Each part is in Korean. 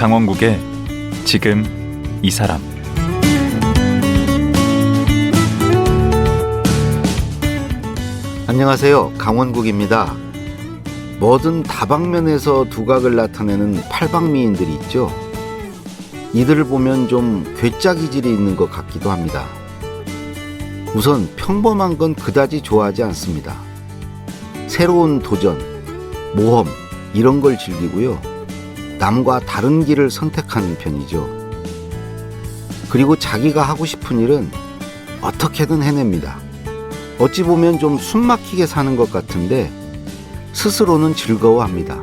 강원국의 지금 이 사람. 안녕하세요. 강원국입니다. 뭐든 다방면에서 두각을 나타내는 팔방미인들이 있죠. 이들을 보면 좀 괴짜 기질이 있는 것 같기도 합니다. 우선 평범한 건 그다지 좋아하지 않습니다. 새로운 도전, 모험 이런 걸 즐기고요. 남과 다른 길을 선택하는 편이죠. 그리고 자기가 하고 싶은 일은 어떻게든 해냅니다. 어찌 보면 좀 숨막히게 사는 것 같은데 스스로는 즐거워합니다.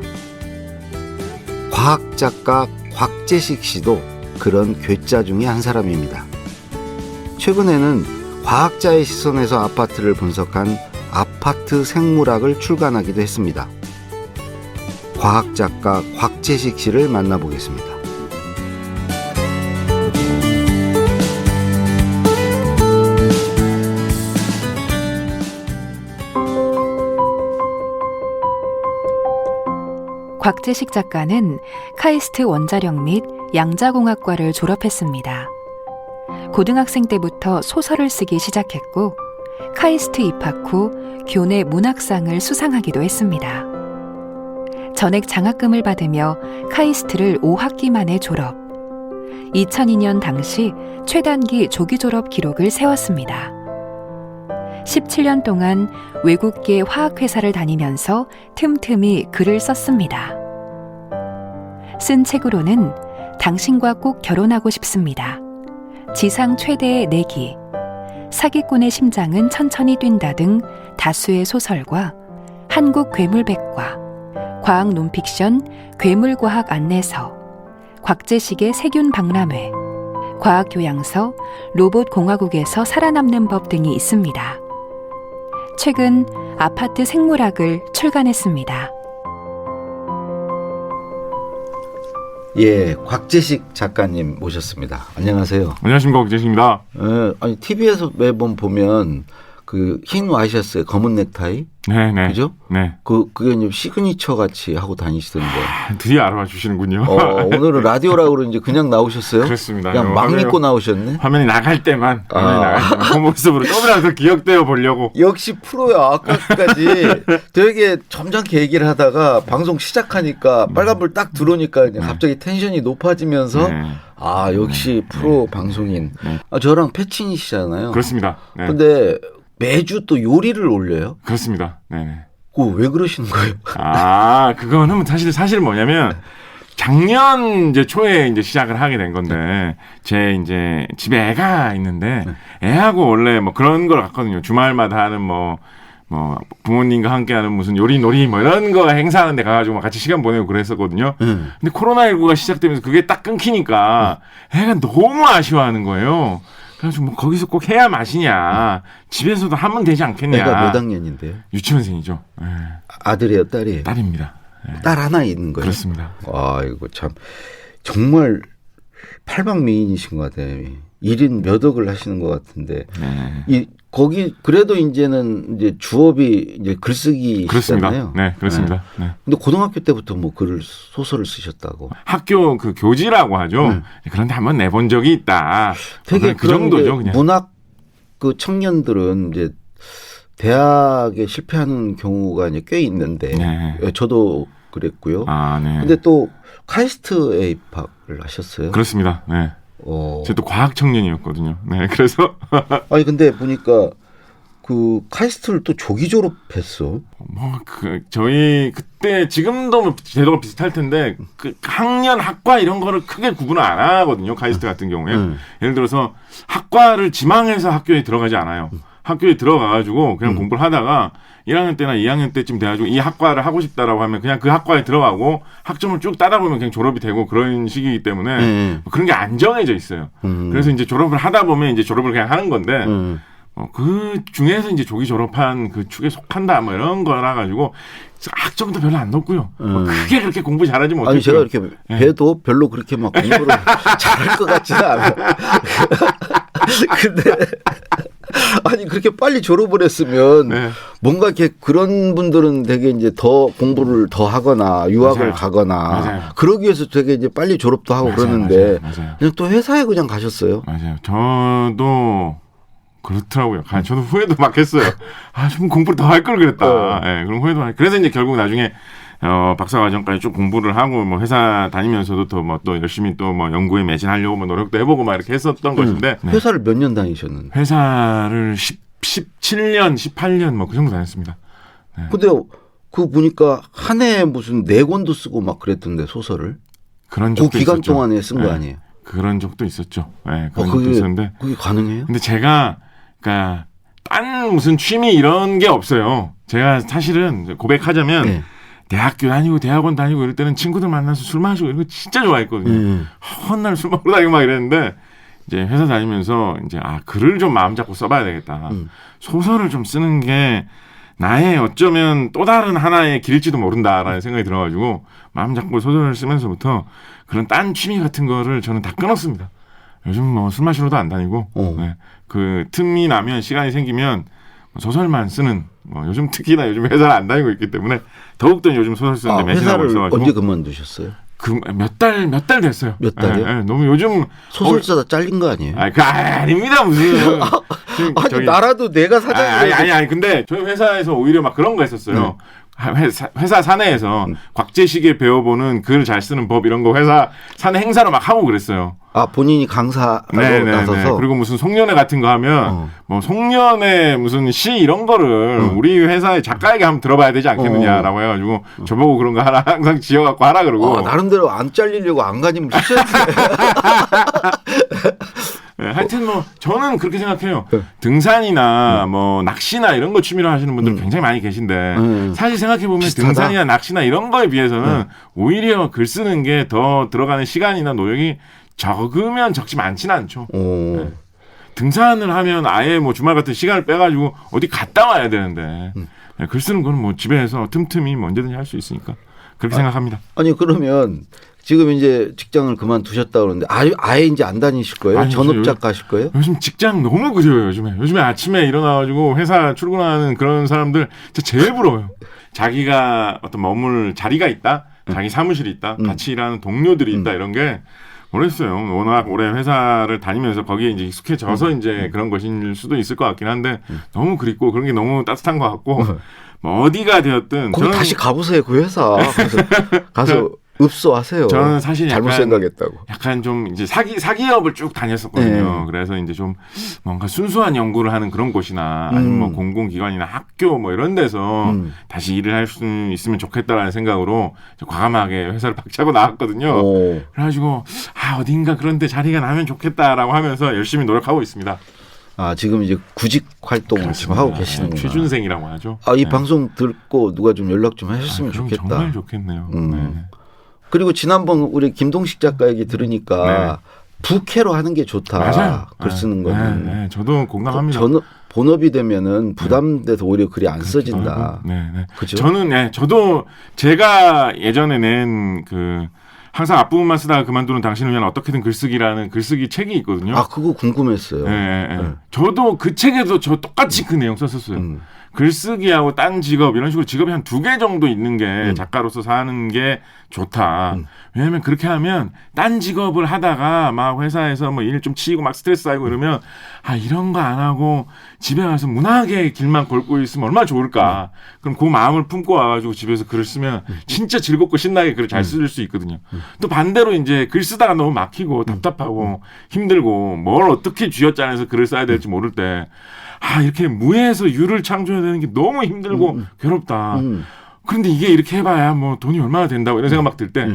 과학작가 곽재식 씨도 그런 괴짜 중에 한 사람입니다. 최근에는 과학자의 시선에서 아파트를 분석한 아파트 생물학을 출간하기도 했습니다. 과학작가 곽재식 씨를 만나보겠습니다. 곽재식 작가는 카이스트 원자력 및 양자공학과를 졸업했습니다. 고등학생 때부터 소설을 쓰기 시작했고 카이스트 입학 후 교내 문학상을 수상하기도 했습니다. 전액 장학금을 받으며 카이스트를 5학기 만에 졸업. 2002년 당시 최단기 조기 졸업 기록을 세웠습니다. 17년 동안 외국계 화학회사를 다니면서 틈틈이 글을 썼습니다. 쓴 책으로는 당신과 꼭 결혼하고 싶습니다. 지상 최대의 내기, 사기꾼의 심장은 천천히 뛴다 등 다수의 소설과 한국 괴물백과, 과학 논픽션 괴물과학 안내서, 곽재식의 세균 박람회, 과학교양서 로봇공화국에서 살아남는 법 등이 있습니다. 최근 아파트 생물학을 출간했습니다. 예, 곽재식 작가님 모셨습니다. 안녕하세요. 안녕하십니까, 곽재식입니다. 아니 TV에서 매번 보면 그 흰 와이셔츠에 검은 넥타이, 네네. 그죠? 네. 그게 이제 시그니처 같이 하고 다니시던데. 드디어 알아봐 주시는군요. 오늘은 라디오라고 그런지 그냥 나오셨어요? 그렇습니다. 그냥 막 믿고 나오셨네. 화면이 나갈 때만, 그 모습으로 조금이라도 기억되어 보려고. 역시 프로야. 아까까지 되게 점잖게 얘기를 하다가 방송 시작하니까 빨간불 딱 들어오니까 이제 갑자기 텐션이 높아지면서 역시 프로 방송인. 네. 저랑 패친이시잖아요. 그렇습니다. 네. 근데 매주 또 요리를 올려요? 그렇습니다. 네네. 왜 그러시는 거예요? 그거는 사실 뭐냐면 작년 이제 초에 이제 시작을 하게 된 건데 제 이제 집에 애가 있는데 애하고 원래 뭐 그런 걸 갔거든요. 주말마다 하는 뭐 부모님과 함께하는 무슨 요리놀이 뭐 이런 거 행사하는 데 가가지고 같이 시간 보내고 그랬었거든요. 근데 코로나19가 시작되면서 그게 딱 끊기니까 애가 너무 아쉬워하는 거예요. 그래가지고 뭐 거기서 꼭 해야 맛이냐. 집에서도 하면 되지 않겠냐. 애가 몇 학년인데요? 유치원생이죠. 네. 아들이에요, 딸이에요? 딸입니다. 네. 딸 하나 있는 거예요? 그렇습니다. 이거 참 정말 팔방미인이신 것 같아요. 1인 몇 억을 하시는 것 같은데. 네. 거기 그래도 이제는 이제 주업이 이제 글쓰기시잖아요. 그렇습니다. 네, 그렇습니다. 네. 근데 고등학교 때부터 뭐 소설을 쓰셨다고. 학교 그 교지라고 하죠. 그런데 한번 내본 적이 있다. 되게 그 정도죠, 그냥. 문학 그 청년들은 이제 대학에 실패하는 경우가 이제 꽤 있는데, 저도 그랬고요. 네. 근데 또 카이스트에 입학을 하셨어요. 그렇습니다. 네. 제가 또 과학 청년이었거든요. 네, 그래서 근데 보니까 그 카이스트를 또 조기 졸업했어. 저희 그때 지금도 뭐 제도가 비슷할 텐데 그 학년 학과 이런 거를 크게 구분을 안 하거든요. 카이스트 같은 경우에 예를 들어서 학과를 지망해서 학교에 들어가지 않아요. 학교에 들어가가지고 그냥 공부를 하다가 1학년 때나 2학년 때쯤 돼가지고 이 학과를 하고 싶다라고 하면 그냥 그 학과에 들어가고 학점을 쭉 따다 보면 그냥 졸업이 되고 그런 시기이기 때문에 그런 게 안 정해져 있어요. 그래서 이제 졸업을 하다 보면 이제 졸업을 그냥 하는 건데 그 중에서 이제 조기 졸업한 그 축에 속한다 뭐 이런 거라 가지고 학점도 별로 안 높고요. 크게 그렇게 공부 잘하지 못했어요. 아니 제가 이렇게 배도 별로 그렇게 막 공부를 잘할 것 같지는 않아요. 근데 아니 그렇게 빨리 졸업을 했으면 네. 뭔가 이렇게 그런 분들은 되게 이제 더 공부를 더 하거나 유학을 맞아요. 가거나 맞아요. 그러기 위해서 되게 이제 빨리 졸업도 하고 맞아요. 그러는데 맞아요. 그냥 또 회사에 그냥 가셨어요. 맞아요. 저도 그렇더라고요. 저도 후회도 막 했어요. 좀 공부를 더 할 걸 그랬다. 예, 그런 후회도 많이. 그래서 이제 결국 나중에 박사과정까지 쭉 공부를 하고 뭐 회사 다니면서도 또 열심히 또 뭐 연구에 매진하려고 뭐 노력도 해보고 막 이렇게 했었던 것인데 네. 회사를 몇 년 다니셨는데? 회사를 17년, 18년 뭐 그 정도 다녔습니다. 네. 근데 그거 보니까 한 해에 무슨 4권도 쓰고 막 그랬던데 소설을. 그런 그 적도 기간 있었죠. 동안에 쓴 거 네. 아니에요? 그런 적도 있었죠. 네, 그런 적도 있었는데. 그게 가능해요? 근데 제가 그러니까 딴 무슨 취미 이런 게 없어요. 제가 사실은 고백하자면 네. 대학교 다니고 대학원 다니고 이럴 때는 친구들 만나서 술 마시고 이런 거 진짜 좋아했거든요. 헌날 술 먹고 다니고 막 이랬는데 이제 회사 다니면서 이제 글을 좀 마음 잡고 써봐야 되겠다. 소설을 좀 쓰는 게 나의 어쩌면 또 다른 하나의 길일지도 모른다라는 생각이 들어가지고 마음 잡고 소설을 쓰면서부터 그런 딴 취미 같은 거를 저는 다 끊었습니다. 요즘 뭐 술 마시러도 안 다니고 네. 그 틈이 나면 시간이 생기면 소설만 쓰는 요즘 특히나 요즘 회사를 안 다니고 있기 때문에 더욱더 요즘 소설 쓰는데 매진하고 회사를 있어가지고 언제 그만두셨어요? 몇 달 됐어요. 몇 달이요? 네, 너무 요즘 소설 쓰다 잘린 거 아니에요? 아닙니다 무슨. 아니 나라도 내가 사장이 아니 근데 저희 회사에서 오히려 막 그런 거 했었어요. 회사 사내에서 곽재식에 배워보는 글 잘 쓰는 법 이런 거 회사 사내 행사로 막 하고 그랬어요. 본인이 강사로 나서서 그리고 무슨 송년회 같은 거 하면 뭐 송년회 무슨 시 이런 거를 우리 회사의 작가에게 한번 들어봐야 되지 않겠느냐라고 해가지고 저보고 그런 거 하나 항상 지어갖고 하라 그러고 나름대로 안 잘리려고 안간힘을 쓰셨는데 네, 하여튼 뭐 저는 그렇게 생각해요. 등산이나 뭐 낚시나 이런 거 취미로 하시는 분들 굉장히 많이 계신데 사실 생각해 보면 등산이나 낚시나 이런 거에 비해서는 오히려 글 쓰는 게 더 들어가는 시간이나 노력이 적으면 적지 많지는 않죠. 네. 등산을 하면 아예 뭐 주말 같은 시간을 빼가지고 어디 갔다 와야 되는데 네, 글 쓰는 거는 뭐 집에서 틈틈이 뭐 언제든지 할 수 있으니까 그렇게 생각합니다. 아니 그러면 지금 이제 직장을 그만두셨다 그러는데 아예 이제 안 다니실 거예요? 전업 작가 하실 거예요? 요즘 직장 너무 그려요. 요즘에 아침에 일어나가지고 회사 출근하는 그런 사람들 진짜 제일 부러워요. 자기가 어떤 머물 자리가 있다, 자기 사무실이 있다, 같이 일하는 동료들이 있다 이런 게 모르겠어요. 워낙 오래 회사를 다니면서 거기에 이제 익숙해져서 이제 그런 것일 수도 있을 것 같긴 한데 너무 그립고 그런 게 너무 따뜻한 것 같고 뭐 어디가 되었든 거기 다시 가보세요 그 회사 가서 읍소하세요. 저는 사실 잘못 생각했다고. 약간 좀 이제 사기업을 쭉 다녔었거든요. 그래서 이제 좀 뭔가 순수한 연구를 하는 그런 곳이나 아니면 뭐 공공기관이나 학교 뭐 이런 데서 다시 일을 할 수 있으면 좋겠다라는 생각으로 과감하게 회사를 박차고 나왔거든요. 그래가지고 어딘가 그런데 자리가 나면 좋겠다라고 하면서 열심히 노력하고 있습니다. 지금 이제 구직 활동을 지금 하고 계시는구나. 취준생이라고 하죠. 이 방송 듣고 누가 좀 연락 좀 하셨으면 좋겠다. 정말 좋겠네요. 네. 그리고 지난번 우리 김동식 작가 얘기 들으니까 부캐로 하는 게 좋다. 맞아요. 글 쓰는 거는. 네, 저도 공감합니다. 본업이 되면은 부담돼서 오히려 글이 안 써진다. 그죠? 저도 제가 예전에 낸 항상 앞부분만 쓰다가 그만두는 당신을 위한 어떻게든 글쓰기라는 글쓰기 책이 있거든요. 그거 궁금했어요. 저도 그 책에도 저 똑같이 그 내용 썼었어요. 글쓰기하고 딴 직업 이런 식으로 직업이 한 2개 정도 있는 게 작가로서 사는 게 좋다. 왜냐하면 그렇게 하면 딴 직업을 하다가 막 회사에서 뭐 일 좀 치이고 막 스트레스 쌓이고 이러면 이런 거 안 하고 집에 가서 문학의 길만 걸고 있으면 얼마나 좋을까. 그럼 그 마음을 품고 와가지고 집에서 글을 쓰면 진짜 즐겁고 신나게 글을 잘 쓸 수 있거든요. 또 반대로 이제 글 쓰다가 너무 막히고 답답하고 힘들고 뭘 어떻게 쥐어짜내서 글을 써야 될지 모를 때 이렇게 무에서 유를 창조해야 되는 게 너무 힘들고 괴롭다. 그런데 이게 이렇게 해봐야 뭐 돈이 얼마나 된다고 이런 생각 막 들 때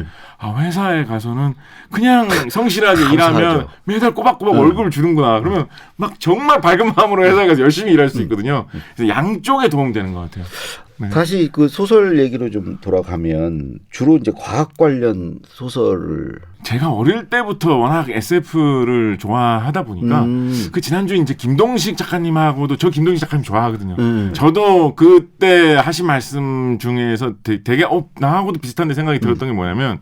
회사에 가서는 그냥 성실하게 일하면 매달 꼬박꼬박 월급을 주는구나. 그러면 막 정말 밝은 마음으로 회사에 가서 열심히 일할 수 있거든요. 그래서 양쪽에 도움되는 것 같아요. 네. 다시 그 소설 얘기로 좀 돌아가면 주로 이제 과학 관련 소설을 제가 어릴 때부터 워낙 SF를 좋아하다 보니까 그 지난주에 이제 김동식 작가님하고도 저 김동식 작가님 좋아하거든요. 저도 그때 하신 말씀 중에서 되게 나하고도 비슷한데 생각이 들었던 게 뭐냐면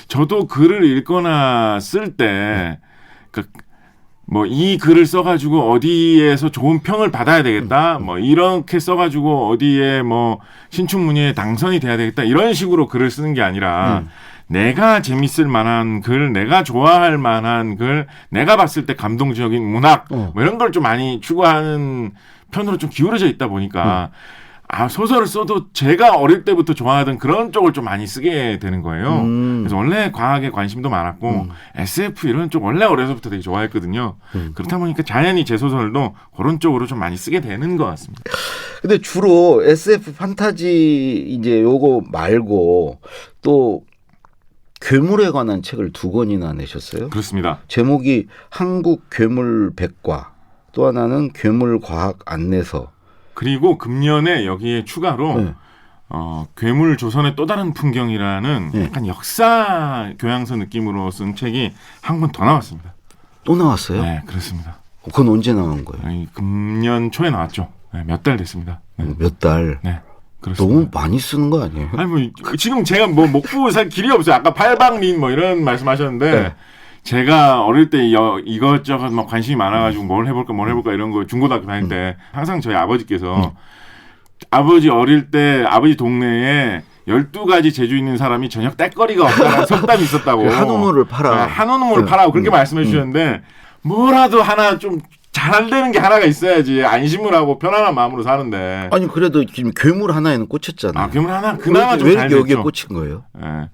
저도 글을 읽거나 쓸 때 뭐 이 글을 써가지고 어디에서 좋은 평을 받아야 되겠다. 뭐 이렇게 써가지고 어디에 뭐 신춘문예에 당선이 돼야 되겠다. 이런 식으로 글을 쓰는 게 아니라 내가 재밌을 만한 글, 내가 좋아할 만한 글, 내가 봤을 때 감동적인 문학 뭐 이런 걸 좀 많이 추구하는 편으로 좀 기울어져 있다 보니까 소설을 써도 제가 어릴 때부터 좋아하던 그런 쪽을 좀 많이 쓰게 되는 거예요. 그래서 원래 과학에 관심도 많았고 SF 이런 쪽 원래 어려서부터 되게 좋아했거든요. 그렇다 보니까 자연히 제 소설도 그런 쪽으로 좀 많이 쓰게 되는 것 같습니다. 근데 주로 SF 판타지 이제 요거 말고 또 괴물에 관한 책을 2권이나 내셨어요? 그렇습니다. 제목이 한국 괴물 백과, 또 하나는 괴물 과학 안내서. 그리고 금년에 여기에 추가로 괴물 조선의 또 다른 풍경이라는 약간 역사 교양서 느낌으로 쓴 책이 한 권 더 나왔습니다. 또 나왔어요? 네, 그렇습니다. 그건 언제 나온 거예요? 금년 초에 나왔죠. 네, 몇 달 됐습니다. 네. 몇 달? 네. 그렇습니다. 너무 많이 쓰는 거 아니에요? 아니 뭐 지금 제가 뭐 목부 살 길이 없어요. 아까 팔방민 뭐 이런 말씀하셨는데 네. 제가 어릴 때 이것저것 막 관심이 많아가지고 뭘 해볼까 이런 거 중고등학교 다닐 때 항상 저희 아버지께서 아버지 어릴 때 아버지 동네에 12가지 재주 있는 사람이 저녁 땔거리가 없다는 속담이 있었다고. 한우물을 팔아. 네, 한우물을 팔아. 그렇게 말씀해 주셨는데 뭐라도 하나 좀 잘 되는 게 하나가 있어야지 안심을 하고 편안한 마음으로 사는데. 아니 그래도 지금 괴물 하나에는 꽂혔잖아요. 괴물 하나 그나마 좀 왜 잘 이렇게 여기에 됐죠. 꽂힌 거예요? 네.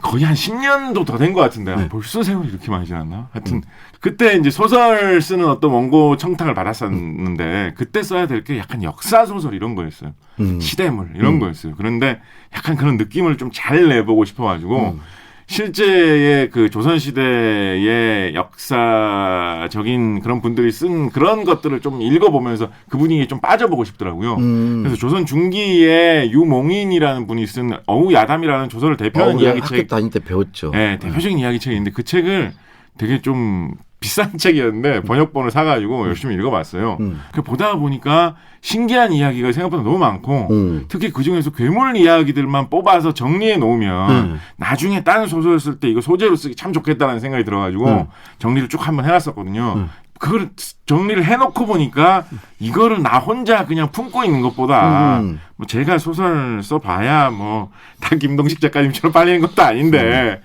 거의 한 10년도 더 된 것 같은데 벌써 세월이 이렇게 많이 지났나? 하여튼 그때 이제 소설 쓰는 어떤 원고 청탁을 받았었는데 그때 써야 될 게 약간 역사 소설 이런 거였어요. 시대물 이런 거였어요. 그런데 약간 그런 느낌을 좀 잘 내보고 싶어가지고 실제의 그 조선시대의 역사적인 그런 분들이 쓴 그런 것들을 좀 읽어보면서 그 분위기에 좀 빠져보고 싶더라고요. 그래서 조선 중기에 유몽인이라는 분이 쓴 어우야담이라는 조선을 대표하는 이야기책. 학교 다닐 때 배웠죠. 네, 대표적인 이야기책인데 그 책을 되게 좀 비싼 책이었는데 번역본을 사가지고 열심히 읽어봤어요. 그 보다 보니까 신기한 이야기가 생각보다 너무 많고 특히 그중에서 괴물 이야기들만 뽑아서 정리해 놓으면 나중에 다른 소설 쓸 때 이거 소재로 쓰기 참 좋겠다는 생각이 들어가지고 정리를 쭉 한번 해놨었거든요. 그걸 정리를 해놓고 보니까 이거를 나 혼자 그냥 품고 있는 것보다 뭐 제가 소설 써봐야 뭐 다 김동식 작가님처럼 빨리는 것도 아닌데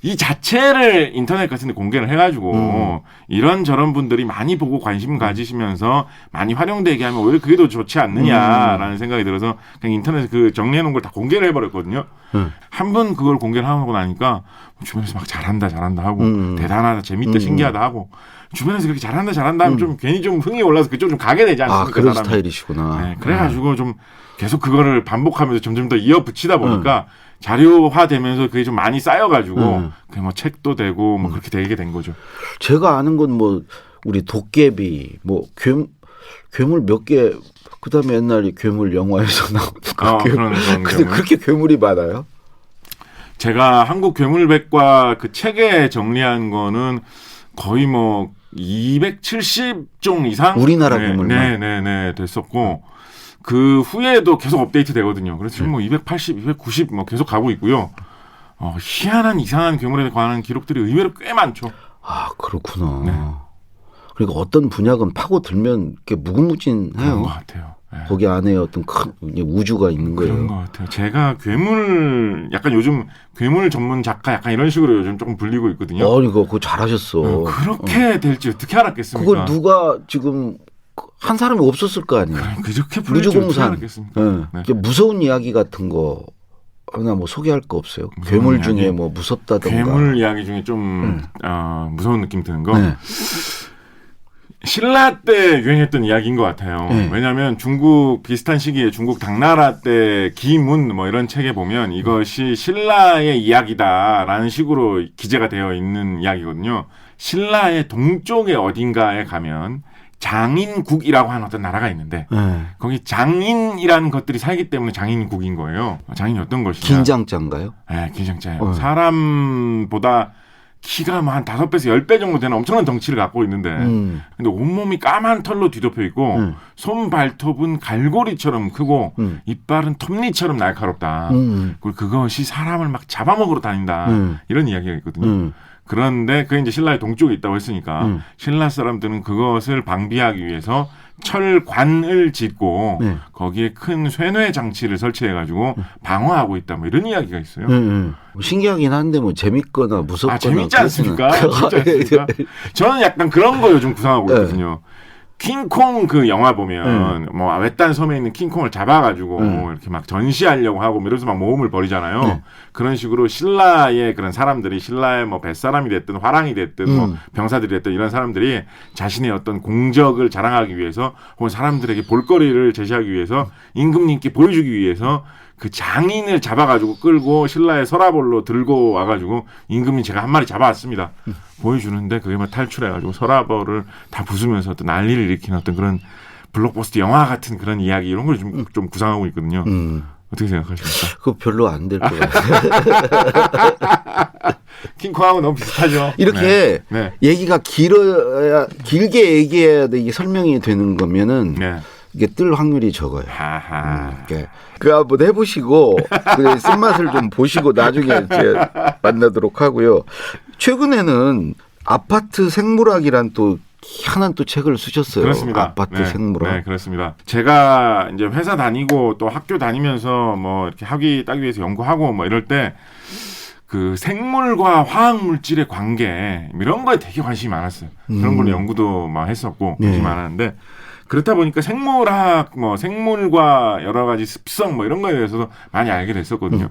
이 자체를 인터넷 같은 데 공개를 해가지고 이런저런 분들이 많이 보고 관심 가지시면서 많이 활용되게 하면 오히려 그게 더 좋지 않느냐라는 생각이 들어서 그냥 인터넷에 그 정리해놓은 걸 다 공개를 해버렸거든요. 한 번 그걸 공개를 하고 나니까 주변에서 막 잘한다 하고 대단하다 재밌다 신기하다 하고 주변에서 그렇게 잘한다 하면 좀 괜히 좀 흥이 올라서 그쪽 좀 가게 되지 않습니까? 그런 사람이. 스타일이시구나. 네, 그래가지고 좀 계속 그거를 반복하면서 점점 더 이어붙이다 보니까 자료화되면서 그게 좀 많이 쌓여가지고 그게 뭐 책도 되고 뭐 그렇게 되게 된 거죠. 제가 아는 건 뭐 우리 도깨비, 뭐 괴물 몇 개, 그다음에 옛날에 괴물 영화에서 나오는 그런 근데 괴물. 그렇게 괴물이 많아요? 제가 한국 괴물백과 그 책에 정리한 거는 거의 뭐 270종 이상 우리나라 괴물만? 네 됐었고 그 후에도 계속 업데이트 되거든요. 그래서 지금 뭐 280, 290 뭐 계속 가고 있고요. 희한한 이상한 괴물에 관한 기록들이 의외로 꽤 많죠. 아 그렇구나. 네. 그러니까 어떤 분야건 파고들면 이렇게 무궁무진해요. 그런 것 같아요. 네. 거기 안에 어떤 큰 우주가 있는 거예요. 그런 것 같아요. 제가 괴물 약간 요즘 괴물 전문 작가 약간 이런 식으로 요즘 조금 불리고 있거든요. 이거 그거 잘하셨어. 그렇게 될지 어떻게 알았겠습니까? 그걸 누가 지금 한 사람이 없었을 거 아니에요. 그렇게 불릴 줄 어떻게 무주공산. 알았겠습니까? 네. 이게 무서운 이야기 같은 거 하나 뭐 소개할 거 없어요? 괴물 이야기? 중에 뭐 무섭다던가. 괴물 이야기 중에 좀 무서운 느낌 드는 거. 네. 신라 때 유행했던 이야기인 것 같아요. 네. 왜냐하면 중국 비슷한 시기에 중국 당나라 때 기문 뭐 이런 책에 보면 이것이 신라의 이야기다라는 식으로 기재가 되어 있는 이야기거든요. 신라의 동쪽의 어딘가에 가면 장인국이라고 하는 어떤 나라가 있는데 거기 장인이라는 것들이 살기 때문에 장인국인 거예요. 장인이 어떤 것이냐. 긴장자인가요? 네, 긴장자예요. 사람보다 키가 뭐 한 5배에서 10배 정도 되는 엄청난 덩치를 갖고 있는데 근데 온몸이 까만 털로 뒤덮여 있고 손 발톱은 갈고리처럼 크고 이빨은 톱니처럼 날카롭다. 그리고 그것이 사람을 막 잡아먹으러 다닌다. 이런 이야기가 있거든요. 그런데 그게 이제 신라의 동쪽에 있다고 했으니까 신라 사람들은 그것을 방비하기 위해서 철관을 짓고 거기에 큰 쇠뇌 장치를 설치해가지고 방어하고 있다. 뭐 이런 이야기가 있어요. 신기하긴 한데 뭐 재밌거나 무섭거나. 재밌지 않습니까? 재밌지 않습니까? 저는 약간 그런 거 요즘 구상하고 있거든요. 킹콩 그 영화 보면 뭐 외딴 섬에 있는 킹콩을 잡아가지고 이렇게 막 전시하려고 하고 이러면서 막 모험을 벌이잖아요. 그런 식으로 신라의 그런 사람들이 신라의 뭐 뱃사람이 됐든 화랑이 됐든 뭐 병사들이 됐든 이런 사람들이 자신의 어떤 공적을 자랑하기 위해서 혹은 사람들에게 볼거리를 제시하기 위해서 임금님께 보여주기 위해서 그 장인을 잡아가지고 끌고 신라의 서라벌로 들고 와가지고 임금님 제가 한 마리 잡아왔습니다. 보여주는데 그게 막 탈출해가지고 서라벌을 다 부수면서 어떤 난리를 일으키는 어떤 그런 블록버스터 영화 같은 그런 이야기 이런 걸 좀 구상하고 있거든요. 어떻게 생각하십니까? 그거 별로 안 될 것 같아요. 킹콩하고 너무 비슷하죠. 이렇게 얘기가 길게 얘기해야 돼 이게 설명이 되는 거면은 이게 뜰 확률이 적어요. 그 한번 해보시고 그 쓴맛을 좀 보시고 나중에 이제 만나도록 하고요. 최근에는 아파트 생물학이란 또 희한한 또 책을 쓰셨어요. 그렇습니다. 아파트 생물학. 네, 그렇습니다. 제가 이제 회사 다니고 또 학교 다니면서 뭐 이렇게 학위 따기 위해서 연구하고 뭐 이럴 때 그 생물과 화학 물질의 관계 이런 거에 되게 관심이 많았어요. 그런 걸로 연구도 막 했었고 관심이 많았는데. 그렇다 보니까 생물학, 뭐 생물과 여러 가지 습성 뭐 이런 거에 대해서도 많이 알게 됐었거든요.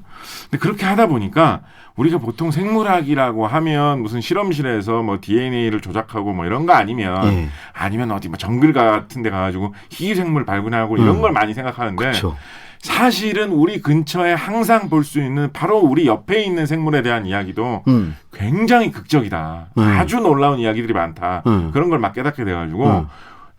근데 그렇게 하다 보니까 우리가 보통 생물학이라고 하면 무슨 실험실에서 뭐 DNA를 조작하고 뭐 이런 거 아니면 어디 뭐 정글 같은 데 가가지고 희귀생물 발견하고 이런 걸 많이 생각하는데 그쵸. 사실은 우리 근처에 항상 볼 수 있는 바로 우리 옆에 있는 생물에 대한 이야기도 굉장히 극적이다. 아주 놀라운 이야기들이 많다. 그런 걸 막 깨닫게 돼가지고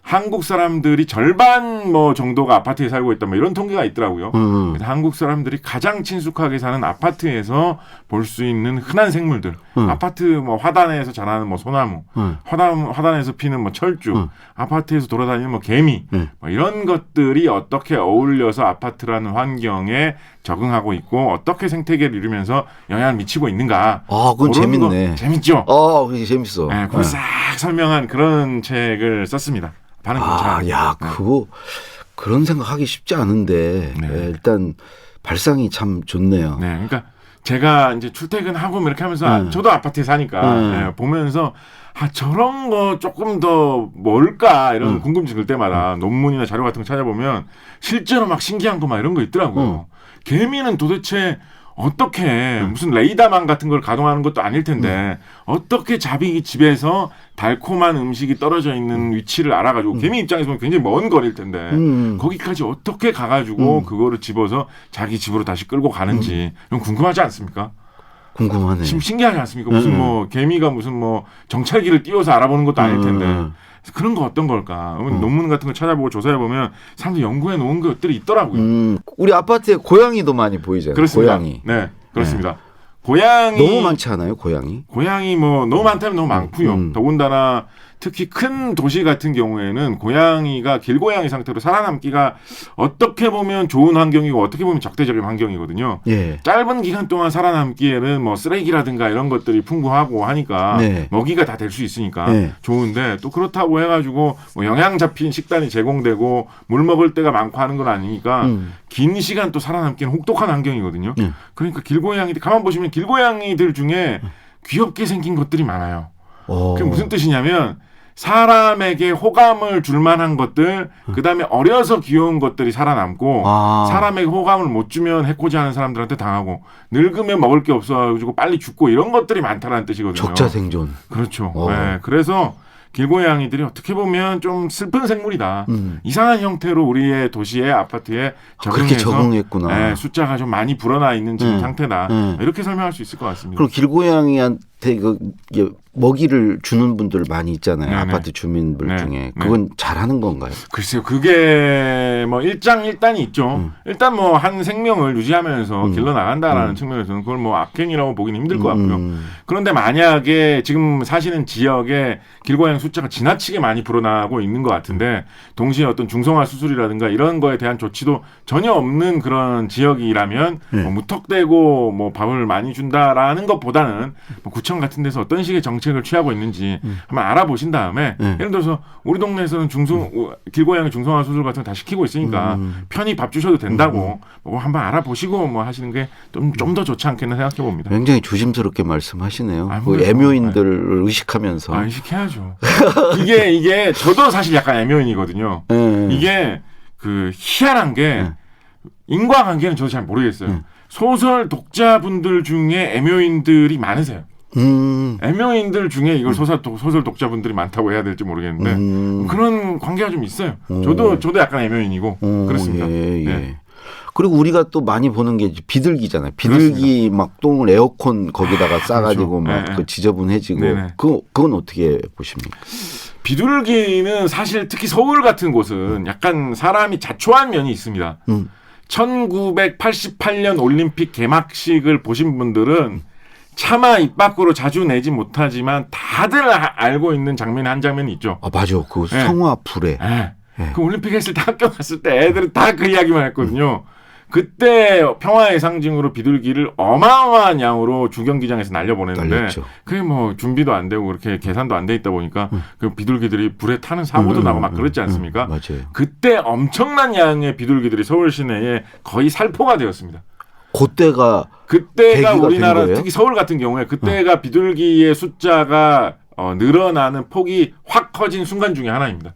한국 사람들이 절반 뭐 정도가 아파트에 살고 있다 뭐 이런 통계가 있더라고요. 그래서 한국 사람들이 가장 친숙하게 사는 아파트에서 볼 수 있는 흔한 생물들, 아파트 뭐 화단에서 자라는 뭐 소나무, 화단에서 피는 뭐 철쭉, 아파트에서 돌아다니는 뭐 개미, 뭐 이런 것들이 어떻게 어울려서 아파트라는 환경에 적응하고 있고 어떻게 생태계를 이루면서 영향을 미치고 있는가. 그건 재밌네. 재밌죠. 그게 재밌어. 네, 그걸 싹 설명한 그런 책을 썼습니다. 반응 괜찮아요. 그거 그런 생각하기 쉽지 않은데 일단 발상이 참 좋네요. 네, 그러니까 제가 이제 출퇴근하고 이렇게 하면서 저도 아파트에 사니까 보면서 저런 거 조금 더 뭘까 이런 궁금증 들 때마다 논문이나 자료 같은 거 찾아보면 실제로 막 신기한 거 막 이런 거 있더라고요. 개미는 도대체 어떻게 무슨 레이더망 같은 걸 가동하는 것도 아닐 텐데 어떻게 자기 집에서 달콤한 음식이 떨어져 있는 위치를 알아가지고 개미 입장에서 보면 굉장히 먼 거리일 텐데 거기까지 어떻게 가가지고 그거를 집어서 자기 집으로 다시 끌고 가는지 이건 궁금하지 않습니까? 궁금하네. 신기하지 않습니까? 무슨 뭐 개미가 무슨 뭐 정찰기를 띄워서 알아보는 것도 아닐 텐데 그런 거 어떤 걸까? 논문 같은 거 찾아보고 조사해 보면 사람들이 연구해 놓은 것들이 있더라고요. 우리 아파트에 고양이도 많이 보이잖아요. 그렇습니다. 고양이. 네, 그렇습니다. 고양이 너무 많지 않아요, 고양이? 고양이 뭐 너무 많다면 너무 많고요. 더군다나 특히 큰 도시 같은 경우에는 고양이가 길고양이 상태로 살아남기가 어떻게 보면 좋은 환경이고 어떻게 보면 적대적인 환경이거든요. 짧은 기간 동안 살아남기에는 뭐 쓰레기라든가 이런 것들이 풍부하고 하니까 먹이가 다 될 수 있으니까 좋은데 또 그렇다고 해가지고 뭐 영양 잡힌 식단이 제공되고 물 먹을 때가 많고 하는 건 아니니까 긴 시간 또 살아남기는 혹독한 환경이거든요. 그러니까 길고양이들 가만 보시면 길고양이들 중에 귀엽게 생긴 것들이 많아요. 그게 무슨 뜻이냐면 사람에게 호감을 줄 만한 것들, 그다음에 어려서 귀여운 것들이 살아남고 사람에게 호감을 못 주면 해코지하는 사람들한테 당하고 늙으면 먹을 게 없어가지고 빨리 죽고 이런 것들이 많다는 뜻이거든요. 적자생존. 그렇죠. 네, 그래서 길고양이들이 어떻게 보면 좀 슬픈 생물이다. 이상한 형태로 우리의 도시의 아파트에 그렇게 적응했구나. 네, 숫자가 좀 많이 불어나 있는 지금 상태다. 이렇게 설명할 수 있을 것 같습니다. 그럼 길고양이한테 먹이를 주는 분들 많이 있잖아요. 네네. 아파트 주민들 중에. 그건 잘하는 건가요? 글쎄요. 그게 뭐 일장일단이 있죠. 일단 뭐 한 생명을 유지하면서 길러나간다라는 측면에서는 그걸 뭐 악행이라고 보기는 힘들 것 같고요. 그런데 만약에 지금 사시는 지역에 길고양이 숫자가 지나치게 많이 불어나고 있는 것 같은데 동시에 어떤 중성화 수술이라든가 이런 거에 대한 조치도 전혀 없는 그런 지역이라면 뭐 무턱대고 뭐 밥을 많이 준다라는 것보다는 뭐 구청 구청 같은 데서 어떤 식의 정책을 취하고 있는지 한번 알아보신 다음에 예를 들어서 우리 동네에서는 길고양이 중성화 수술 같은 거 다 시키고 있으니까 편히 밥 주셔도 된다고 뭐 한번 알아보시고 뭐 하시는 게 좀 더 좋지 않겠나 생각해 봅니다. 굉장히 조심스럽게 말씀하시네요. 그 아무래도, 애묘인들을 의식하면서. 의식해야죠. 이게 저도 사실 약간 애묘인이거든요. 이게 그 희한한 게 인과관계는 저도 잘 모르겠어요. 소설 독자분들 중에 애묘인들이 많으세요. 애묘인들 중에 이걸 소설 독자분들이 많다고 해야 될지 모르겠는데 그런 관계가 좀 있어요. 저도 약간 애묘인이고 그렇습니다. 예. 네. 그리고 우리가 또 많이 보는 게 비둘기잖아요. 비둘기 그렇습니다. 막 똥을 에어컨 거기다가 싸가지고 그렇죠. 막 그 지저분해지고 네네. 그건 어떻게 보십니까? 비둘기는 사실 특히 서울 같은 곳은 약간 사람이 자초한 면이 있습니다. 1988년 올림픽 개막식을 보신 분들은 차마 입 밖으로 자주 내지 못하지만 다들 알고 있는 장면이 한 장면이 있죠. 아 맞아. 그 성화 불에. 그 올림픽 했을 때 학교 갔을 때 애들은 다 그 이야기만 했거든요. 그때 평화의 상징으로 비둘기를 어마어마한 양으로 주경기장에서 날려보냈는데 그게 뭐 준비도 안 되고 그렇게 계산도 안 돼 있다 보니까 그 비둘기들이 불에 타는 사고도 나고 막 그랬지 않습니까? 맞아요. 그때 엄청난 양의 비둘기들이 서울 시내에 거의 살포가 되었습니다. 그때가 우리나라 특히 서울 같은 경우에 그때가 비둘기의 숫자가 늘어나는 폭이 확 커진 순간 중에 하나입니다.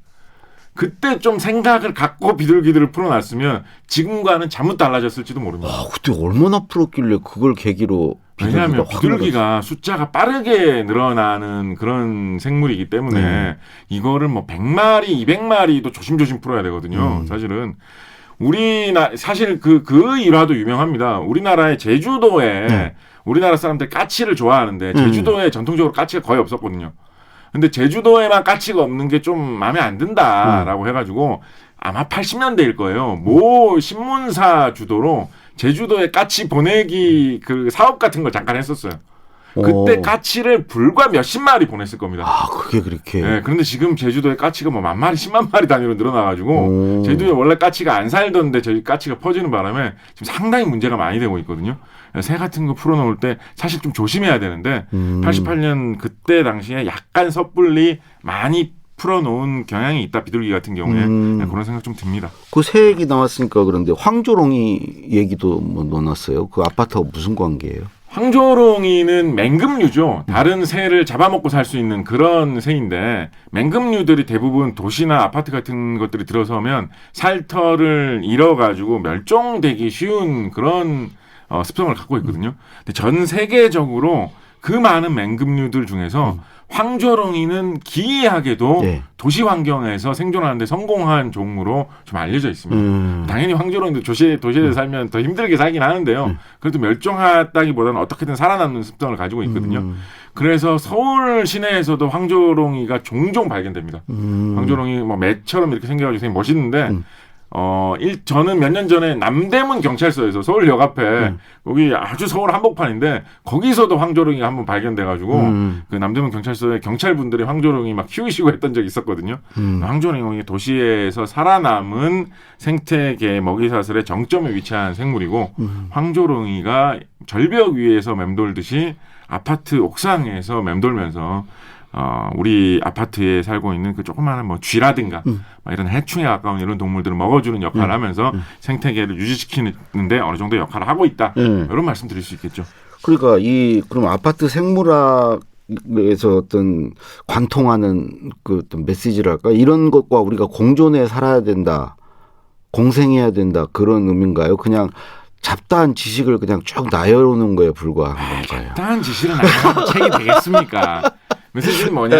그때 좀 생각을 갖고 비둘기들을 풀어놨으면 지금과는 잘못 달라졌을지도 모릅니다. 그때 얼마나 풀었길래 그걸 계기로 왜냐하면 비둘기가 숫자가 빠르게 늘어나는 그런 생물이기 때문에 이거를 뭐 100마리, 200마리도 조심조심 풀어야 되거든요. 사실은 사실 그 일화도 유명합니다. 우리나라의 제주도에 우리나라 사람들 까치를 좋아하는데 제주도에 전통적으로 까치가 거의 없었거든요. 근데 제주도에만 까치가 없는 게 좀 마음에 안 든다라고 해가지고 아마 80년대일 거예요. 모 신문사 주도로 제주도에 까치 보내기 그 사업 같은 걸 잠깐 했었어요. 그때 까치를 불과 몇십 마리 보냈을 겁니다. 그게 그렇게. 네, 그런데 지금 제주도에 까치가 뭐 10,000마리, 100,000마리 단위로 늘어나가지고 제주도에 원래 까치가 안 살던데 저희 까치가 퍼지는 바람에 지금 상당히 문제가 많이 되고 있거든요. 새 같은 거 풀어놓을 때 사실 좀 조심해야 되는데 88년 그때 당시에 약간 섣불리 많이 풀어놓은 경향이 있다. 비둘기 같은 경우에 그런 생각 좀 듭니다. 그 새 얘기 나왔으니까 그런데 황조롱이 얘기도 뭐 넣어놨어요. 그 아파트하고 무슨 관계예요? 황조롱이는 맹금류죠. 다른 새를 잡아먹고 살 수 있는 그런 새인데 맹금류들이 대부분 도시나 아파트 같은 것들이 들어서면 살터를 잃어가지고 멸종되기 쉬운 그런 습성을 갖고 있거든요. 근데 전 세계적으로 그 많은 맹금류들 중에서 황조롱이는 기이하게도 도시 환경에서 생존하는 데 성공한 종으로 좀 알려져 있습니다. 당연히 황조롱도 도시에 살면 더 힘들게 살긴 하는데요. 그래도 멸종하다기보다는 어떻게든 살아남는 습성을 가지고 있거든요. 그래서 서울 시내에서도 황조롱이가 종종 발견됩니다. 황조롱이 뭐 매처럼 이렇게 생겨가지고 되게 멋있는데 저는 몇 년 전에 남대문 경찰서에서 서울역 앞에 거기 아주 서울 한복판인데 거기서도 황조롱이가 한번 발견돼가지고 그 남대문 경찰서에 경찰분들이 황조롱이 막 키우시고 했던 적이 있었거든요. 황조롱이 도시에서 살아남은 생태계 먹이사슬의 정점에 위치한 생물이고 황조롱이가 절벽 위에서 맴돌듯이 아파트 옥상에서 맴돌면서 우리 아파트에 살고 있는 그 조그마한 뭐 쥐라든가 이런 해충에 가까운 이런 동물들을 먹어주는 역할을 하면서 생태계를 유지시키는데 어느 정도 역할을 하고 있다. 이런 말씀 드릴 수 있겠죠. 그러니까 그럼 아파트 생물학에서 어떤 관통하는 그 어떤 메시지랄까 이런 것과 우리가 공존해 살아야 된다, 공생해야 된다 그런 의미인가요? 그냥 잡다한 지식을 그냥 쭉 나열하는 거에 불과한 건가요? 잡다한 지식은 아니면 책이 되겠습니까? 메시지는 뭐냐?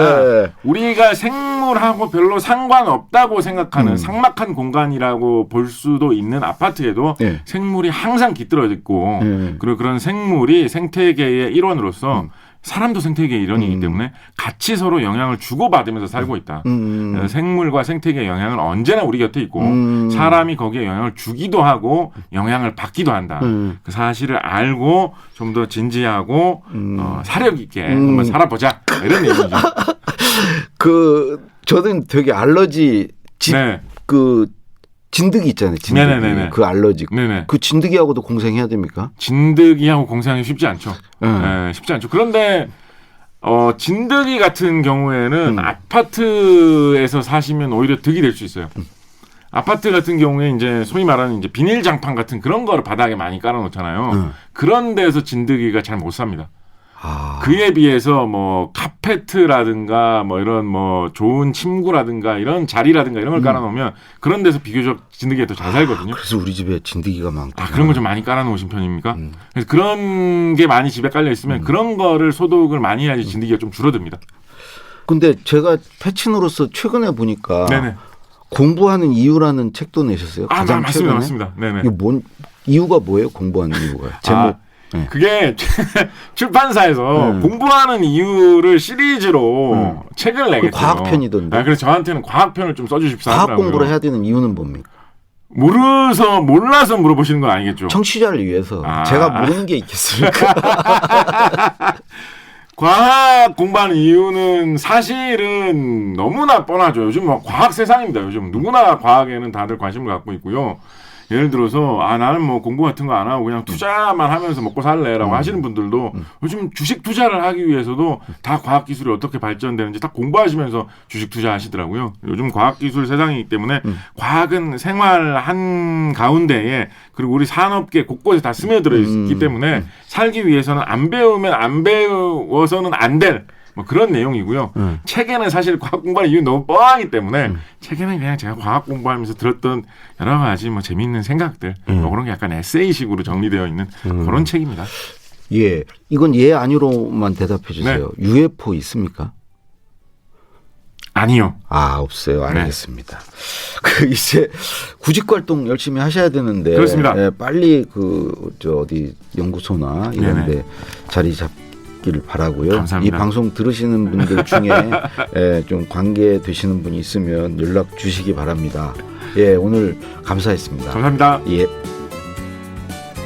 우리가 생물하고 별로 상관없다고 생각하는 삭막한 공간이라고 볼 수도 있는 아파트에도 생물이 항상 깃들어 있고 그리고 그런 생물이 생태계의 일원으로서 사람도 생태계의 일원이기 때문에 같이 서로 영향을 주고받으면서 살고 있다. 생물과 생태계의 영향은 언제나 우리 곁에 있고 사람이 거기에 영향을 주기도 하고 영향을 받기도 한다. 그 사실을 알고 좀 더 진지하고 사력 있게 한번 살아보자. 이런 얘기죠. 저는 되게 알러지 진드기 있잖아요. 진드기. 네네네네. 그 알러지. 네네. 그 진드기하고도 공생해야 됩니까? 진드기하고 공생하기 쉽지 않죠. 쉽지 않죠. 그런데 진드기 같은 경우에는 아파트에서 사시면 오히려 득이 될 수 있어요. 아파트 같은 경우에 이제 소위 말하는 이제 비닐 장판 같은 그런 거를 바닥에 많이 깔아놓잖아요. 그런 데서 진드기가 잘 못 삽니다. 그에 비해서 뭐 카페트라든가 뭐 이런 뭐 좋은 침구라든가 이런 자리라든가 이런 걸 깔아놓으면 그런 데서 비교적 진드기가 더 잘 살거든요. 그래서 우리 집에 진드기가 많구나. 그런 거 좀 많이 깔아놓으신 편입니까? 그래서 그런 게 많이 집에 깔려 있으면 그런 거를 소독을 많이 해야지 진드기가 좀 줄어듭니다. 근데 제가 패친으로서 최근에 보니까 네네. 공부하는 이유라는 책도 내셨어요. 가장 최근에. 맞습니다. 네네. 이게 이유가 뭐예요? 공부하는 이유가 제목. 네. 그게 출판사에서 공부하는 이유를 시리즈로 책을 내겠죠. 과학편이던데. 그래서 저한테는 과학편을 좀 써주십사 과학 하더라고요. 공부를 해야 되는 이유는 뭡니까? 몰라서 물어보시는 건 아니겠죠. 청취자를 위해서 제가 모르는 게 있겠습니까? 과학 공부하는 이유는 사실은 너무나 뻔하죠. 요즘 뭐 과학 세상입니다. 요즘 누구나 과학에는 다들 관심을 갖고 있고요. 예를 들어서 나는 뭐 공부 같은 거 안 하고 그냥 투자만 하면서 먹고 살래라고 하시는 분들도 요즘 주식 투자를 하기 위해서도 다 과학 기술이 어떻게 발전되는지 다 공부하시면서 주식 투자하시더라고요. 요즘 과학 기술 세상이기 때문에 과학은 생활 한 가운데에 그리고 우리 산업계 곳곳에 다 스며들어 있기 때문에 살기 위해서는 안 배우면 안 배워서는 안 될 뭐 그런 내용이고요. 책에는 사실 과학 공부하는 이유는 너무 뻔하기 때문에 책에는 그냥 제가 과학 공부하면서 들었던 여러 가지 뭐 재미있는 생각들 뭐 그런 게 약간 에세이식으로 정리되어 있는 그런 책입니다. 예, 이건 예 아니로만 대답해 주세요. 네. UFO 있습니까? 아니요. 없어요. 알겠습니다. 이제 구직 활동 열심히 하셔야 되는데 그렇습니다. 빨리 어디 연구소나 이런데 자리 잡기를 바라고요. 감사합니다. 이 방송 들으시는 분들 중에 좀 관계되시는 분이 있으면 연락 주시기 바랍니다. 예, 오늘 감사했습니다. 감사합니다. 예.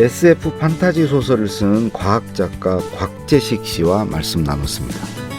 SF 판타지 소설을 쓴 과학 작가 곽재식 씨와 말씀 나눴습니다.